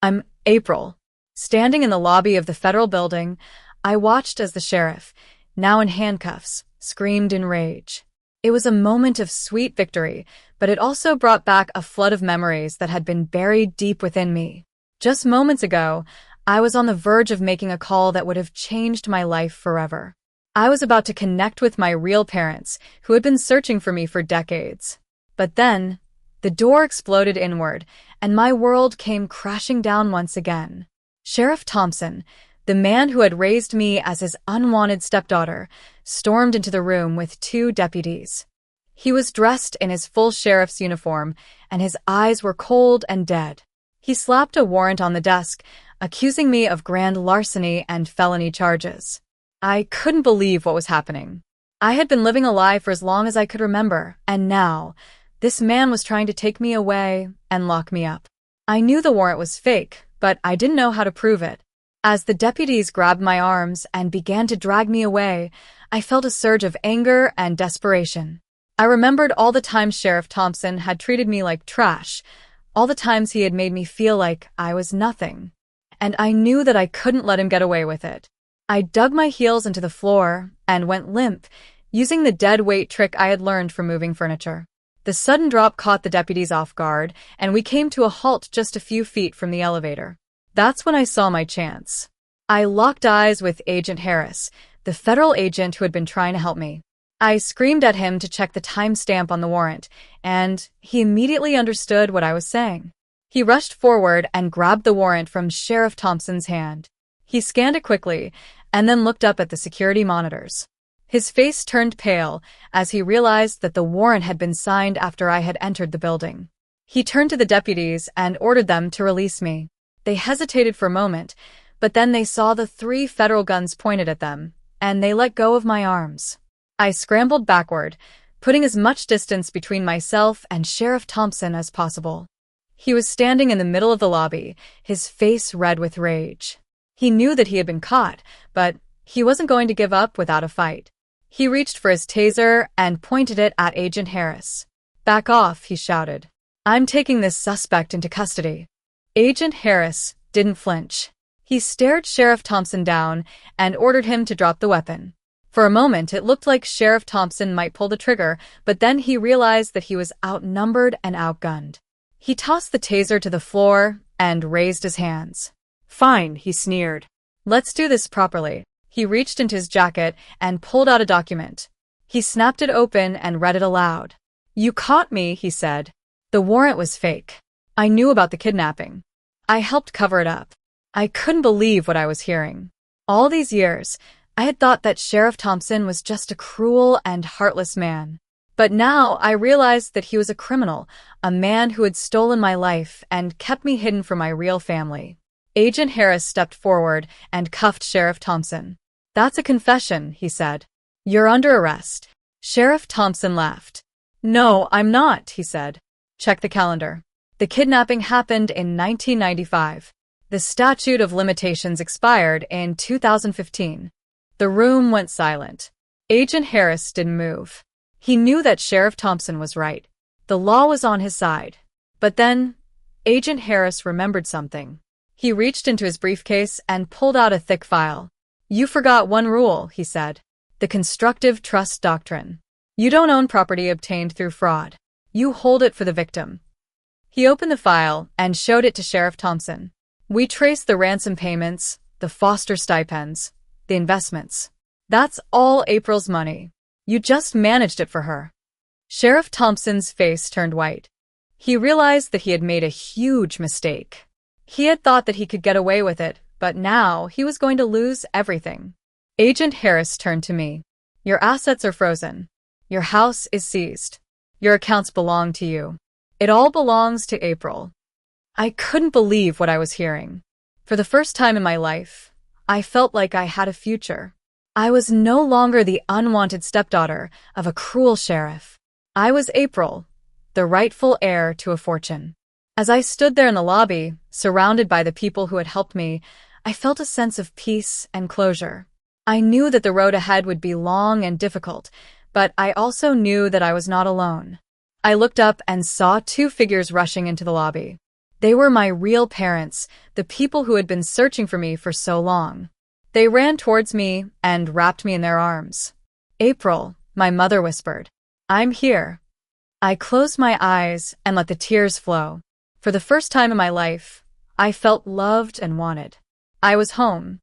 I'm April. Standing in the lobby of the federal building, I watched as the sheriff, now in handcuffs, screamed in rage. It was a moment of sweet victory, but it also brought back a flood of memories that had been buried deep within me. Just moments ago, I was on the verge of making a call that would have changed my life forever. I was about to connect with my real parents, who had been searching for me for decades. But then, the door exploded inward, and my world came crashing down once again. Sheriff Thompson, the man who had raised me as his unwanted stepdaughter, stormed into the room with two deputies. He was dressed in his full sheriff's uniform, and his eyes were cold and dead. He slapped a warrant on the desk, accusing me of grand larceny and felony charges. I couldn't believe what was happening. I had been living a lie for as long as I could remember, and now, this man was trying to take me away and lock me up. I knew the warrant was fake, but I didn't know how to prove it. As the deputies grabbed my arms and began to drag me away, I felt a surge of anger and desperation. I remembered all the times Sheriff Thompson had treated me like trash, all the times he had made me feel like I was nothing. And I knew that I couldn't let him get away with it. I dug my heels into the floor and went limp, using the dead weight trick I had learned from moving furniture. The sudden drop caught the deputies off guard, and we came to a halt just a few feet from the elevator. That's when I saw my chance. I locked eyes with Agent Heiress, the federal agent who had been trying to help me. I screamed at him to check the timestamp on the warrant, and he immediately understood what I was saying. He rushed forward and grabbed the warrant from Sheriff Thompson's hand. He scanned it quickly, and then looked up at the security monitors. His face turned pale as he realized that the warrant had been signed after I had entered the building. He turned to the deputies and ordered them to release me. They hesitated for a moment, but then they saw the 3 federal guns pointed at them, and they let go of my arms. I scrambled backward, putting as much distance between myself and Sheriff Thompson as possible. He was standing in the middle of the lobby, his face red with rage. He knew that he had been caught, but he wasn't going to give up without a fight. He reached for his taser and pointed it at Agent Heiress. "Back off," he shouted. "I'm taking this suspect into custody." Agent Heiress didn't flinch. He stared Sheriff Thompson down and ordered him to drop the weapon. For a moment, it looked like Sheriff Thompson might pull the trigger, but then he realized that he was outnumbered and outgunned. He tossed the taser to the floor and raised his hands. "Fine," he sneered. "Let's do this properly." He reached into his jacket and pulled out a document. He snapped it open and read it aloud. "You caught me," he said. "The warrant was fake. I knew about the kidnapping. I helped cover it up." I couldn't believe what I was hearing. All these years, I had thought that Sheriff Thompson was just a cruel and heartless man. But now I realized that he was a criminal, a man who had stolen my life and kept me hidden from my real family. Agent Heiress stepped forward and cuffed Sheriff Thompson. "That's a confession," he said. "You're under arrest." Sheriff Thompson laughed. "No, I'm not," he said. "Check the calendar. The kidnapping happened in 1995. The statute of limitations expired in 2015. The room went silent. Agent Heiress didn't move. He knew that Sheriff Thompson was right. The law was on his side. But then, Agent Heiress remembered something. He reached into his briefcase and pulled out a thick file. "You forgot one rule," he said. "The constructive trust doctrine. You don't own property obtained through fraud. You hold it for the victim." He opened the file and showed it to Sheriff Thompson. "We traced the ransom payments, the foster stipends, the investments. That's all April's money. You just managed it for her." Sheriff Thompson's face turned white. He realized that he had made a huge mistake. He had thought that he could get away with it, but now he was going to lose everything. Agent Heiress turned to me. "Your assets are frozen. Your house is seized. Your accounts belong to you. It all belongs to April." I couldn't believe what I was hearing. For the first time in my life, I felt like I had a future. I was no longer the unwanted stepdaughter of a cruel sheriff. I was April, the rightful heir to a fortune. As I stood there in the lobby, surrounded by the people who had helped me, I felt a sense of peace and closure. I knew that the road ahead would be long and difficult, but I also knew that I was not alone. I looked up and saw 2 figures rushing into the lobby. They were my real parents, the people who had been searching for me for so long. They ran towards me and wrapped me in their arms. "April," my mother whispered. "I'm here." I closed my eyes and let the tears flow. For the first time in my life, I felt loved and wanted. I was home,